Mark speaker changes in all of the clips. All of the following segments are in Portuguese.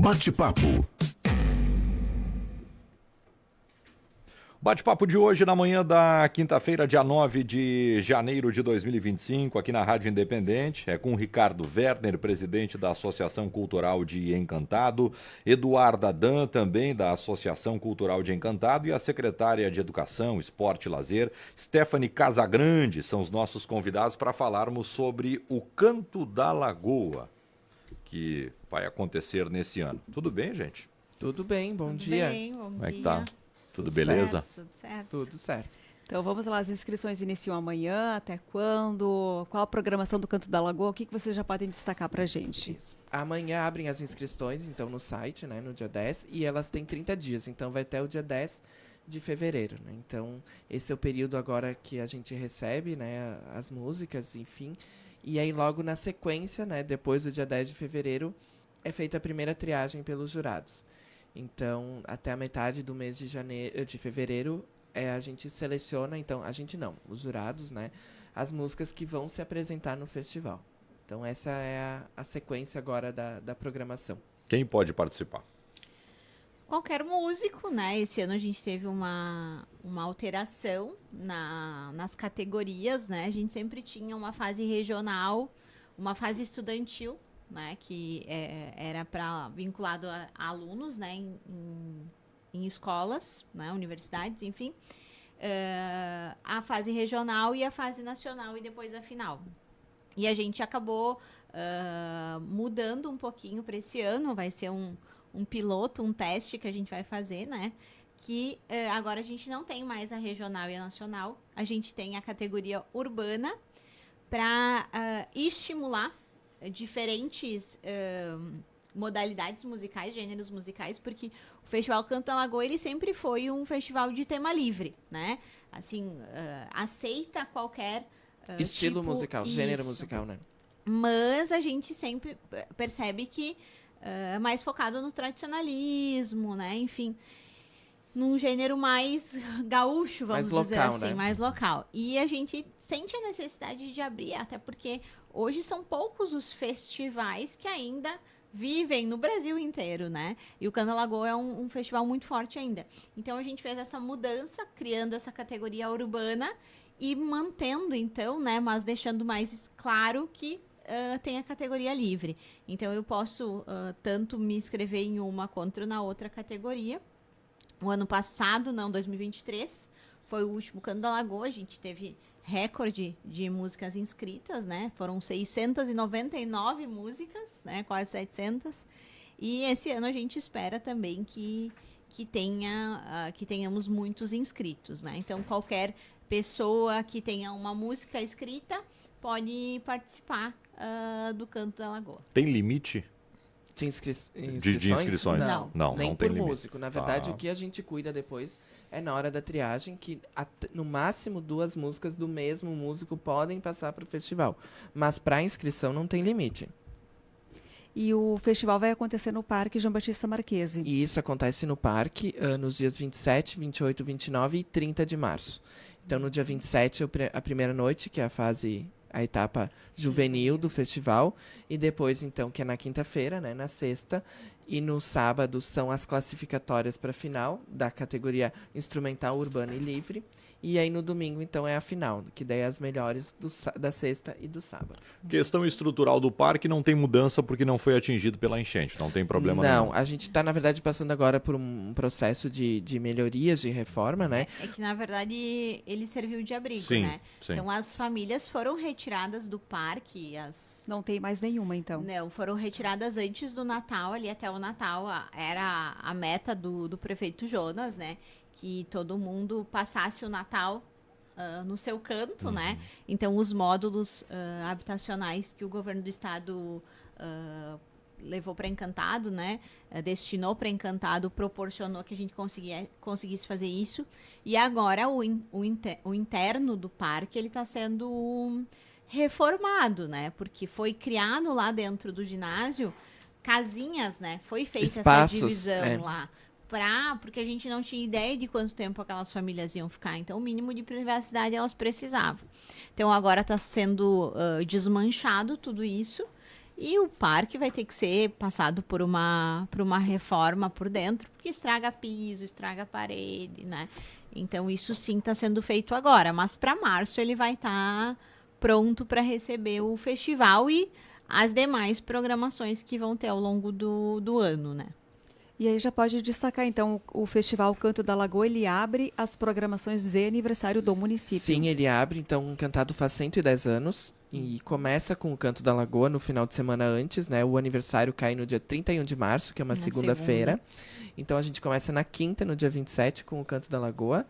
Speaker 1: Bate-papo.
Speaker 2: Bate-papo de hoje, na manhã da quinta-feira, dia 9 de janeiro de 2025, aqui na Rádio Independente, é com o Ricardo Werner, presidente da Associação Cultural de Encantado, Eduarda Dan, também da Associação Cultural de Encantado, e a secretária de Educação, Esporte e Lazer, Stephanie Casagrande, são os nossos convidados para falarmos sobre o Canto da Lagoa, que vai acontecer nesse ano. Tudo bem, gente?
Speaker 3: Tudo bem, bom dia.
Speaker 4: Bem, bom
Speaker 2: Como é que
Speaker 4: dia.
Speaker 2: tá? Tudo beleza?
Speaker 4: Tudo certo.
Speaker 3: Tudo certo.
Speaker 4: Então vamos lá, as inscrições iniciam amanhã, até quando? Qual a programação do Canto da Lagoa? O que vocês já podem destacar pra gente?
Speaker 3: Isso. Amanhã abrem as inscrições, então, no site, né, no dia 10, e elas têm 30 dias, então vai até o dia 10 de fevereiro, né? Então, esse é o período agora que a gente recebe, né, as músicas, enfim, e aí logo na sequência, né, depois do dia 10 de fevereiro, é feita a primeira triagem pelos jurados. Então, até a metade do mês de fevereiro, a gente seleciona, então, a gente não, os jurados, né, as músicas que vão se apresentar no festival. Então, essa é a sequência agora da programação.
Speaker 2: Quem pode participar?
Speaker 5: Qualquer músico, né? Esse ano a gente teve uma alteração nas categorias, né? A gente sempre tinha uma fase regional, uma fase estudantil, né? Que era vinculado a alunos, né? Em escolas, né? Universidades, enfim. A fase regional e a fase nacional e depois a final. E a gente acabou mudando um pouquinho para esse ano, vai ser um piloto, um teste que a gente vai fazer, né? Que agora a gente não tem mais a regional e a nacional, a gente tem a categoria urbana para estimular diferentes modalidades musicais, gêneros musicais, porque o Festival Canto da Lagoa, ele sempre foi um festival de tema livre, né? Assim, aceita qualquer
Speaker 3: estilo
Speaker 5: tipo,
Speaker 3: musical, gênero musical, né?
Speaker 5: Mas a gente sempre percebe que é mais focado no tradicionalismo, né? Enfim, num gênero mais gaúcho, vamos
Speaker 3: mais
Speaker 5: dizer
Speaker 3: local,
Speaker 5: assim,
Speaker 3: né?
Speaker 5: mais local. E a gente sente a necessidade de abrir, até porque hoje são poucos os festivais que ainda vivem no Brasil inteiro, né? E o Canto da Lagoa é um festival muito forte ainda. Então a gente fez essa mudança, criando essa categoria urbana e mantendo, então, né? Mas deixando mais claro que tem a categoria livre. Então eu posso tanto me inscrever em uma quanto na outra categoria. O ano passado, não, 2023, foi o último Canto da Lagoa, a gente teve recorde de músicas inscritas, né? Foram 699 músicas, né? Quase 700. E esse ano a gente espera também que tenhamos muitos inscritos, né? Então qualquer pessoa que tenha uma música escrita pode participar do Canto da Lagoa.
Speaker 2: Tem limite
Speaker 3: De inscrições?
Speaker 2: de inscrições?
Speaker 5: Não.
Speaker 2: Não
Speaker 3: Nem
Speaker 2: tem
Speaker 3: por
Speaker 2: limite.
Speaker 3: músico. Na verdade, o que a gente cuida depois é na hora da triagem, que no máximo 2 músicas do mesmo músico podem passar para o festival. Mas para inscrição não tem limite.
Speaker 4: E o festival vai acontecer no Parque João Batista Marquese.
Speaker 3: E isso acontece no parque nos dias 27, 28, 29 e 30 de março. Então, no dia 27 a primeira noite, que é a etapa juvenil do festival, e depois, então, que é na quinta-feira, né, na sexta, e no sábado são as classificatórias para a final da categoria instrumental, urbana e livre, e aí no domingo, então, é a final, que daí é as melhores da sexta e do sábado.
Speaker 2: Questão estrutural do parque não tem mudança porque não foi atingido pela enchente, não tem problema nenhum.
Speaker 3: Não, a gente está, na verdade, passando agora por um processo de melhorias, de reforma, né?
Speaker 5: É que, na verdade, ele serviu de abrigo,
Speaker 2: Sim,
Speaker 5: né?
Speaker 2: sim.
Speaker 5: Então, as famílias foram retiradas do parque,
Speaker 4: Não tem mais nenhuma, então.
Speaker 5: Não, foram retiradas antes do Natal, ali até o Natal, era a meta do prefeito Jonas, né? Que todo mundo passasse o Natal no seu canto, né? Então, os módulos habitacionais que o governo do estado levou para Encantado, né? Destinou para Encantado, proporcionou que a gente conseguisse fazer isso. E agora o interno do parque ele está sendo reformado, né? Porque foi criado lá dentro do ginásio casinhas, né? Foi feita
Speaker 3: Espaços,
Speaker 5: essa divisão lá. Porque a gente não tinha ideia de quanto tempo aquelas famílias iam ficar. Então, o mínimo de privacidade elas precisavam. Então, agora está sendo desmanchado tudo isso E o parque vai ter que ser passado por uma reforma por dentro, porque estraga piso, estraga parede, né? Então, isso sim está sendo feito agora. Mas para março ele vai estar pronto para receber o festival e as demais programações que vão ter ao longo do ano, né?
Speaker 4: E aí já pode destacar, então, o Festival Canto da Lagoa, ele abre as programações de aniversário do município.
Speaker 3: Sim, ele abre, então, o Encantado faz 110 anos e começa com o Canto da Lagoa no final de semana antes, né? O aniversário cai no dia 31 de março, que é uma
Speaker 5: Na
Speaker 3: segunda-feira. Então, a gente começa na quinta, no dia 27, com o Canto da Lagoa.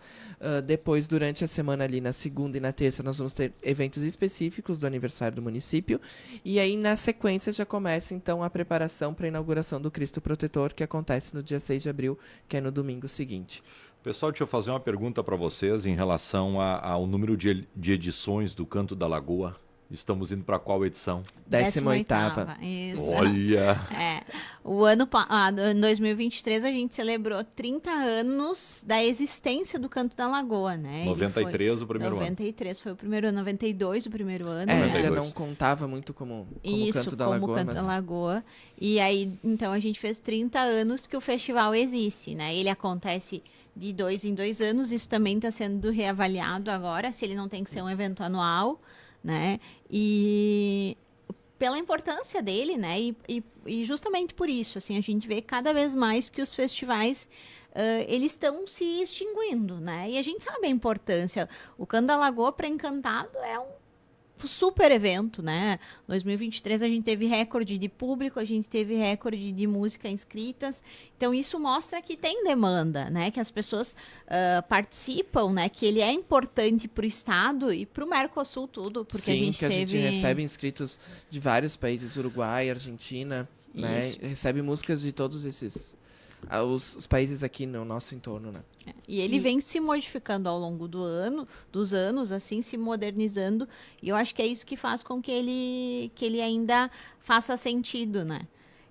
Speaker 3: Depois, durante a semana ali, na segunda e na terça, nós vamos ter eventos específicos do aniversário do município. E aí, na sequência, já começa, então, a preparação para a inauguração do Cristo Protetor, que acontece no dia 6 de abril, que é no domingo seguinte.
Speaker 2: Pessoal, deixa eu fazer uma pergunta para vocês em relação ao número de edições do Canto da Lagoa. Estamos indo para qual edição?
Speaker 3: 18ª.
Speaker 5: Isso.
Speaker 2: Olha!
Speaker 5: Em 2023 a gente celebrou 30 anos da existência do Canto da Lagoa, né?
Speaker 2: 93 o primeiro
Speaker 5: 93 foi o primeiro ano, 92 o primeiro ano.
Speaker 3: Ainda
Speaker 2: 92.
Speaker 3: não contava muito como
Speaker 5: Isso,
Speaker 3: Canto da
Speaker 5: como
Speaker 3: Lagoa,
Speaker 5: Canto
Speaker 3: mas
Speaker 5: da Lagoa. E aí, então, a gente fez 30 anos que o festival existe, né? Ele acontece de 2 em 2 anos, isso também está sendo reavaliado agora, se ele não tem que ser um evento anual, né? E pela importância dele, né? E justamente por isso, assim, a gente vê cada vez mais que os festivais eles estão se extinguindo, né? E a gente sabe a importância. O Canto da Lagoa para Encantado é um super evento, né? 2023 a gente teve recorde de público, a gente teve recorde de música inscritas. Então isso mostra que tem demanda, né? Que as pessoas participam, né? Que ele é importante para o estado e para o Mercosul tudo, porque
Speaker 3: sim,
Speaker 5: a gente
Speaker 3: que a
Speaker 5: teve
Speaker 3: gente recebe inscritos de vários países, Uruguai, Argentina, né?
Speaker 5: Isso.
Speaker 3: Recebe músicas de todos esses os países aqui no nosso entorno, né?
Speaker 5: E ele vem se modificando ao longo dos anos, assim, se modernizando. E eu acho que é isso que faz com que ele ainda faça sentido, né?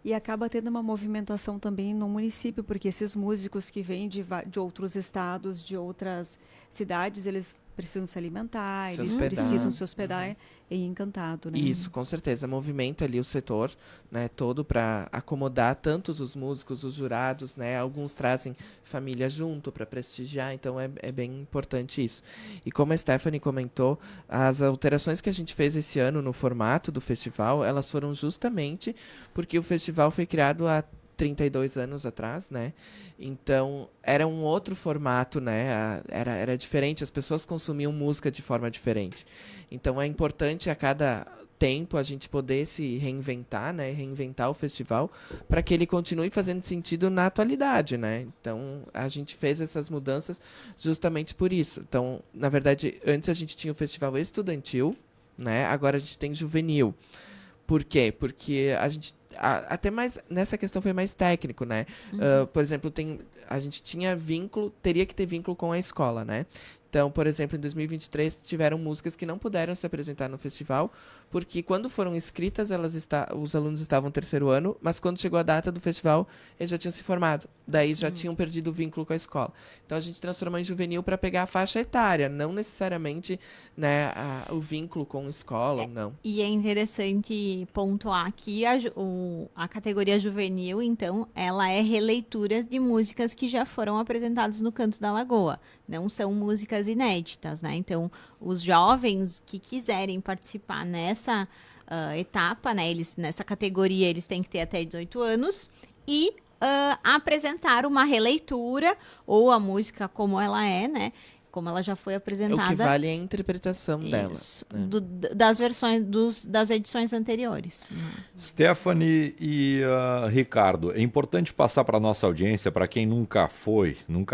Speaker 4: E acaba tendo uma movimentação também no município, porque esses músicos que vêm de outros estados, de outras cidades, eles precisam se alimentar,
Speaker 3: Se
Speaker 4: eles
Speaker 3: hospedar.
Speaker 4: precisam se hospedar em Encantado, né?
Speaker 3: Isso, com certeza. Movimenta ali o setor, né, todo para acomodar tantos os músicos, os jurados, né? Alguns trazem família junto para prestigiar, então é bem importante isso. E como a Stephanie comentou, as alterações que a gente fez esse ano no formato do festival, elas foram justamente porque o festival foi criado há 32 anos atrás, né? Então, era um outro formato, né? Era diferente, as pessoas consumiam música de forma diferente. Então, é importante a cada tempo a gente poder se reinventar, né? Reinventar o festival para que ele continue fazendo sentido na atualidade, né? Então, a gente fez essas mudanças justamente por isso. Então, na verdade, antes a gente tinha o festival estudantil, né? Agora a gente tem juvenil. Por quê? Porque a gente até mais nessa questão foi mais técnico, né? Por exemplo, a gente tinha teria que ter vínculo com a escola, né? Então, por exemplo, em 2023 tiveram músicas que não puderam se apresentar no festival, porque quando foram inscritas, os alunos estavam no terceiro ano, mas quando chegou a data do festival, eles já tinham se formado. Daí já tinham perdido o vínculo com a escola. Então a gente transformou em juvenil para pegar a faixa etária, não necessariamente, né, o vínculo com a escola, não.
Speaker 5: E é interessante pontuar que a categoria juvenil, então, ela é releituras de músicas que já foram apresentadas no Canto da Lagoa. Não são músicas inéditas, né? Então, os jovens que quiserem participar nessa etapa, né? Nessa categoria, eles têm que ter até 18 anos e apresentar uma releitura ou a música como ela é, né? Como ela já foi apresentada.
Speaker 3: O que vale é a interpretação dela.
Speaker 5: Isso,
Speaker 3: Né?
Speaker 5: das versões das edições anteriores.
Speaker 2: Stephanie e Ricardo, é importante passar para a nossa audiência, para quem nunca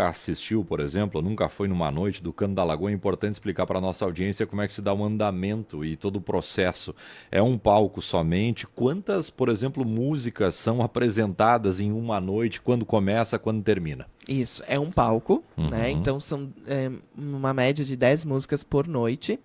Speaker 2: assistiu, por exemplo, nunca foi numa noite do Canto da Lagoa, é importante explicar para a nossa audiência como é que se dá o andamento e todo o processo. É um palco somente? Quantas, por exemplo, músicas são apresentadas em uma noite, quando começa, quando termina?
Speaker 3: Isso, é um palco, né? Então são uma média de 10 músicas por noite.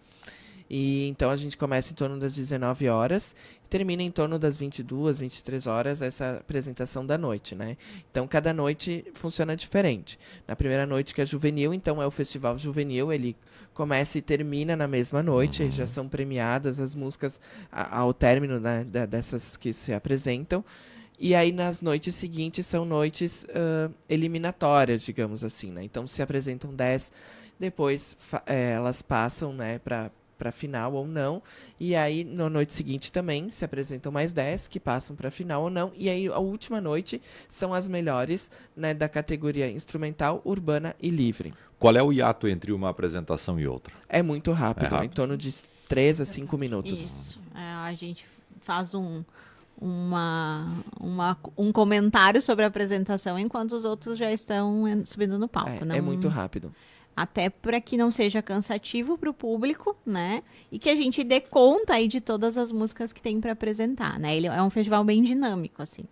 Speaker 3: E então a gente começa em torno das 19 horas e termina em torno das 22, 23 horas essa apresentação da noite, né? Então cada noite funciona diferente. Na primeira noite, que é juvenil, então é o festival juvenil, ele começa e termina na mesma noite, já são premiadas as músicas ao término, né, dessas que se apresentam. E aí nas noites seguintes são noites eliminatórias, digamos assim, né? Então se apresentam 10, depois elas passam, né, para final ou não, e aí na noite seguinte também se apresentam mais 10 que passam para final ou não, e aí a última noite são as melhores, né, da categoria instrumental, urbana e livre.
Speaker 2: Qual é o hiato entre uma apresentação e outra?
Speaker 3: É muito rápido,
Speaker 2: rápido.
Speaker 3: em torno de 3 a 5 minutos.
Speaker 5: Isso. A gente faz um comentário sobre a apresentação enquanto os outros já estão subindo no palco.
Speaker 3: É muito rápido.
Speaker 5: Até para que não seja cansativo para o público, né? E que a gente dê conta aí de todas as músicas que tem para apresentar, né? Ele é um festival bem dinâmico, assim.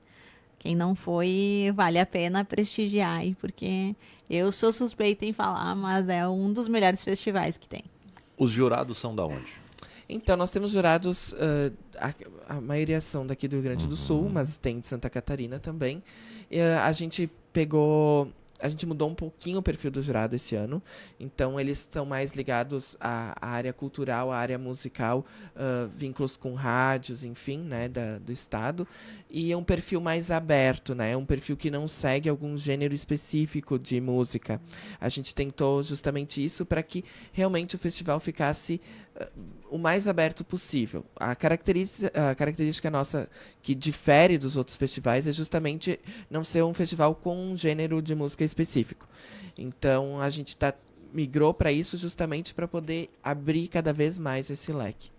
Speaker 5: Quem não foi, vale a pena prestigiar aí, porque eu sou suspeita em falar, mas é um dos melhores festivais que tem.
Speaker 2: Os jurados são da onde?
Speaker 3: Então, nós temos jurados, a maioria são daqui do Rio Grande do Sul, mas tem de Santa Catarina também. A gente mudou um pouquinho o perfil do jurado esse ano, então eles são mais ligados à área cultural, à área musical, vínculos com rádios, enfim, né, do estado, e é um perfil mais aberto, né, um perfil que não segue algum gênero específico de música. A gente tentou justamente isso para que realmente o festival ficasse o mais aberto possível. A característica nossa que difere dos outros festivais é justamente não ser um festival com um gênero de música específico. Então a gente migrou para isso justamente para poder abrir cada vez mais esse leque.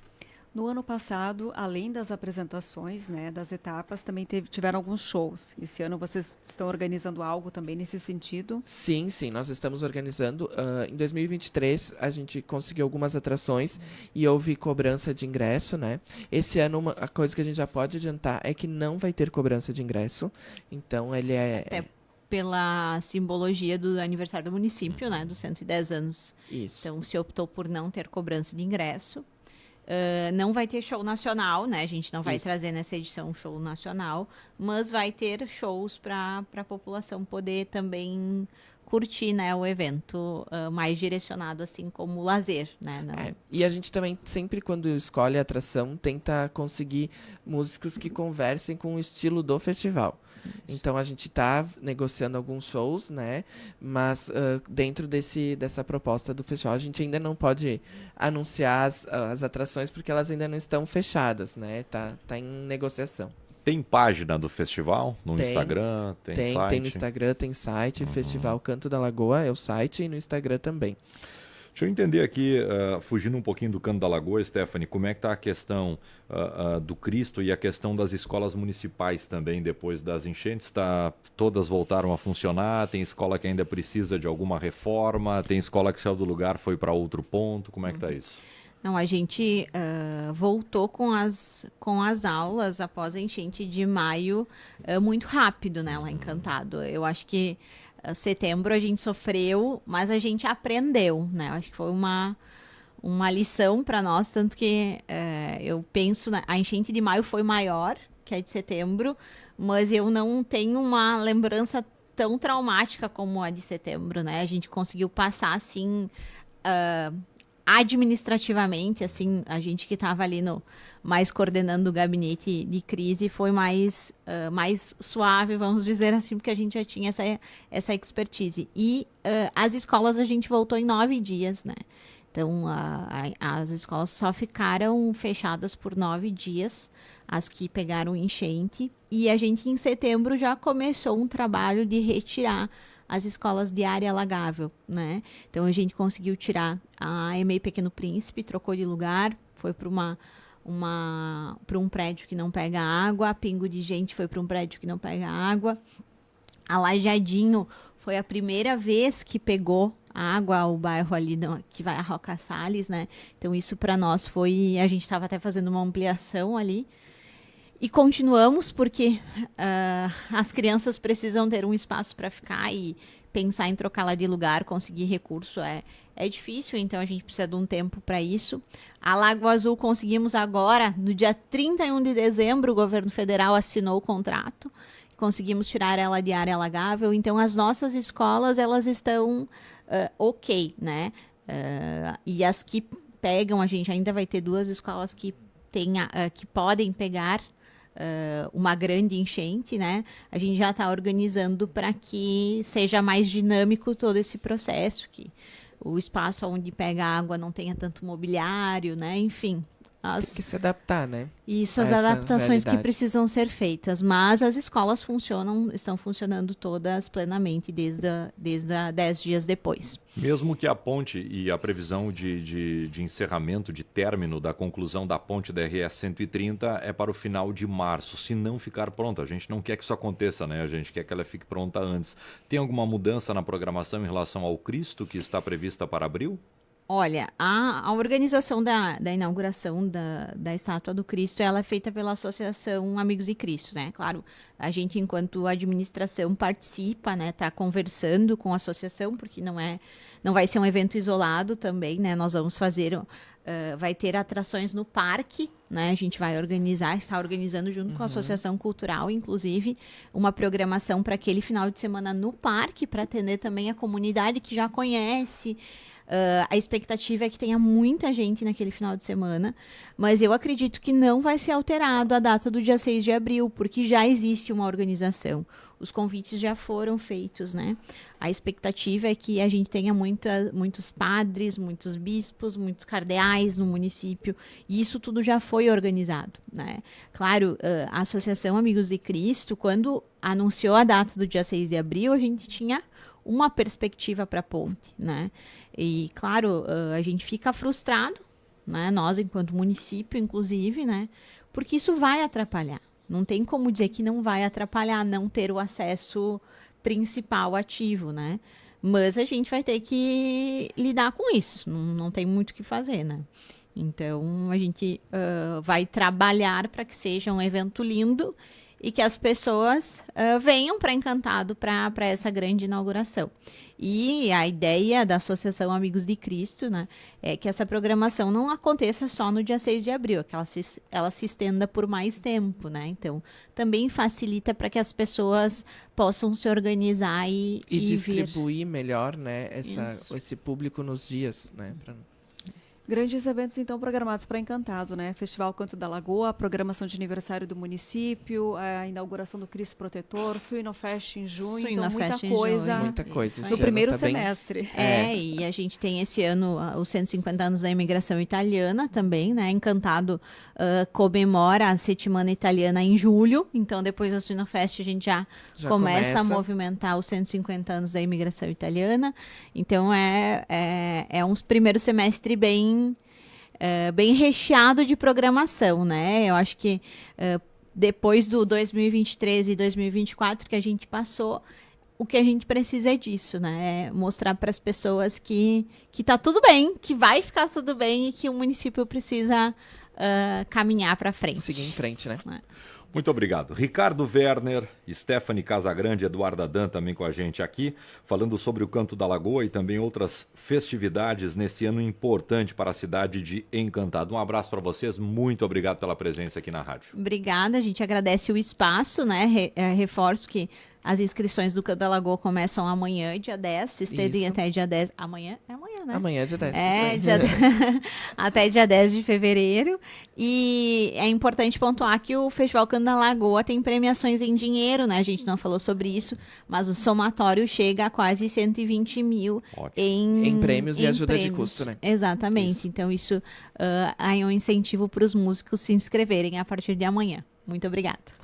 Speaker 4: No ano passado, além das apresentações, né, das etapas, também tiveram alguns shows. Esse ano vocês estão organizando algo também nesse sentido?
Speaker 3: Sim, nós estamos organizando. Em 2023, a gente conseguiu algumas atrações e houve cobrança de ingresso, né? Esse ano, a coisa que a gente já pode adiantar é que não vai ter cobrança de ingresso. Então, ele
Speaker 5: Até pela simbologia do aniversário do município, né? Dos 110 anos.
Speaker 3: Isso.
Speaker 5: Então, se optou por não ter cobrança de ingresso. Não vai ter show nacional, né? A gente não vai trazer nessa edição um show nacional, mas vai ter shows para a população poder também curtir, né, o evento mais direcionado assim como lazer, né?
Speaker 3: E a gente também sempre quando escolhe a atração tenta conseguir músicos que conversem com o estilo do festival. Então a gente está negociando alguns shows, né? Mas dentro dessa proposta do festival, a gente ainda não pode anunciar as atrações porque elas ainda não estão fechadas, né? Tá em negociação.
Speaker 2: Tem página do festival no Instagram? Tem site?
Speaker 3: Tem no Instagram, tem site, Festival Canto da Lagoa é o site e no Instagram também.
Speaker 2: Deixa eu entender aqui, fugindo um pouquinho do Canto da Lagoa, Stephanie, como é que está a questão do Cristo e a questão das escolas municipais também depois das enchentes? Todas voltaram a funcionar? Tem escola que ainda precisa de alguma reforma? Tem escola que saiu do lugar, foi para outro ponto? Como é que está isso?
Speaker 5: Não, a gente voltou com as aulas após a enchente de maio muito rápido, né, lá em Encantado. Eu acho que setembro a gente sofreu, mas a gente aprendeu, né? Eu acho que foi uma lição para nós, tanto que eu penso, a enchente de maio foi maior que a de setembro, mas eu não tenho uma lembrança tão traumática como a de setembro, né? A gente conseguiu passar, assim, administrativamente, assim, a gente que estava ali mais coordenando o gabinete de crise foi mais suave, vamos dizer assim, porque a gente já tinha essa expertise. E as escolas a gente voltou em 9 dias, né? Então, as escolas só ficaram fechadas por 9 dias, as que pegaram enchente. E a gente, em setembro, já começou um trabalho de retirar as escolas de área alagável, né? Então, a gente conseguiu tirar a EMEI Pequeno Príncipe, trocou de lugar, foi para um prédio que não pega água, a Pingo de Gente foi para um prédio que não pega água, a Lajeadinho foi a primeira vez que pegou água, o bairro ali que vai a Roca Salles, né? Então isso para nós foi, a gente estava até fazendo uma ampliação ali e continuamos porque as crianças precisam ter um espaço para ficar e pensar em trocá-la de lugar, conseguir recurso é difícil, então a gente precisa de um tempo para isso. A Lagoa Azul conseguimos agora, no dia 31 de dezembro, o governo federal assinou o contrato, conseguimos tirar ela de área alagável, então as nossas escolas, elas estão ok, né? E as que pegam, a gente ainda vai ter 2 escolas que podem pegar uma grande enchente, né? A gente já está organizando para que seja mais dinâmico todo esse processo, que o espaço onde pega água não tenha tanto mobiliário, né? Enfim.
Speaker 3: Tem que se adaptar, né?
Speaker 5: Isso, as
Speaker 3: Essa
Speaker 5: adaptações que
Speaker 3: realidade.
Speaker 5: precisam ser feitas. Mas as escolas estão funcionando todas plenamente desde 10 dias depois.
Speaker 2: Mesmo que a ponte e a previsão de encerramento, de término da conclusão da ponte da RS 130 é para o final de março, se não ficar pronta. A gente não quer que isso aconteça, né? A gente quer que ela fique pronta antes. Tem alguma mudança na programação em relação ao Cristo que está prevista para abril?
Speaker 5: Olha, a organização da inauguração da Estátua do Cristo, ela é feita pela Associação Amigos de Cristo, né? Claro, a gente, enquanto administração, participa, né? Tá conversando com a associação, porque não vai ser um evento isolado também, né? Nós vamos fazer, vai ter atrações no parque, né? A gente vai está organizando junto com a Associação Cultural, inclusive, uma programação para aquele final de semana no parque, para atender também a comunidade que já conhece. A expectativa é que tenha muita gente naquele final de semana, mas eu acredito que não vai ser alterado a data do dia 6 de abril, porque já existe uma organização. Os convites já foram feitos, né? A expectativa é que a gente tenha muitos padres, muitos bispos, muitos cardeais no município, e isso tudo já foi organizado, né? Claro, a Associação Amigos de Cristo, quando anunciou a data do dia 6 de abril, a gente tinha uma perspectiva para a ponte, né? E, claro, a gente fica frustrado, né? Nós, enquanto município, inclusive, né? Porque isso vai atrapalhar. Não tem como dizer que não vai atrapalhar não ter o acesso principal ativo, né? Mas a gente vai ter que lidar com isso. Não tem muito o que fazer, né? Então, a gente vai trabalhar para que seja um evento lindo e que as pessoas venham para Encantado para essa grande inauguração. E a ideia da Associação Amigos de Cristo, né, é que essa programação não aconteça só no dia 6 de abril, que ela se estenda por mais tempo, né? Então, também facilita para que as pessoas possam se organizar e
Speaker 3: distribuir
Speaker 5: vir.
Speaker 3: melhor, né, esse público nos dias, né?
Speaker 4: Grandes eventos, então, programados para Encantado, né? Festival Canto da Lagoa, a programação de aniversário do município, a inauguração do Cristo Protetor, Suinofest em junho, então muita coisa. No primeiro semestre.
Speaker 5: E a gente tem esse ano os 150 anos da imigração italiana também, né? Encantado comemora a Settimana Italiana em julho, então depois da Suinofest a gente já começa a movimentar os 150 anos da imigração italiana. Então é um primeiro semestre bem recheado de programação, né? Eu acho que depois do 2023 e 2024 que a gente passou, o que a gente precisa é disso, né? É mostrar para as pessoas que tá tudo bem, que vai ficar tudo bem e que o município precisa caminhar para frente.
Speaker 3: Seguir em frente, né?
Speaker 2: Muito obrigado. Ricardo Werner, Stephanie Casagrande, Eduardo Adan também com a gente aqui, falando sobre o Canto da Lagoa e também outras festividades nesse ano importante para a cidade de Encantado. Um abraço para vocês, muito obrigado pela presença aqui na rádio.
Speaker 5: Obrigada, a gente agradece o espaço, né? Reforço que as inscrições do Canto da Lagoa começam amanhã, dia 10, se estendem até dia 10. Amanhã, né?
Speaker 3: Amanhã é dia 10.
Speaker 5: Até dia 10 de fevereiro. E é importante pontuar que o Festival Canto da Lagoa tem premiações em dinheiro, né? A gente não falou sobre isso, mas o somatório chega a quase 120 mil
Speaker 3: em prêmios e ajuda
Speaker 5: prêmios.
Speaker 3: De custo, né?
Speaker 5: Exatamente.
Speaker 3: Isso.
Speaker 5: Então, isso é um incentivo para os músicos se inscreverem a partir de amanhã. Muito obrigada.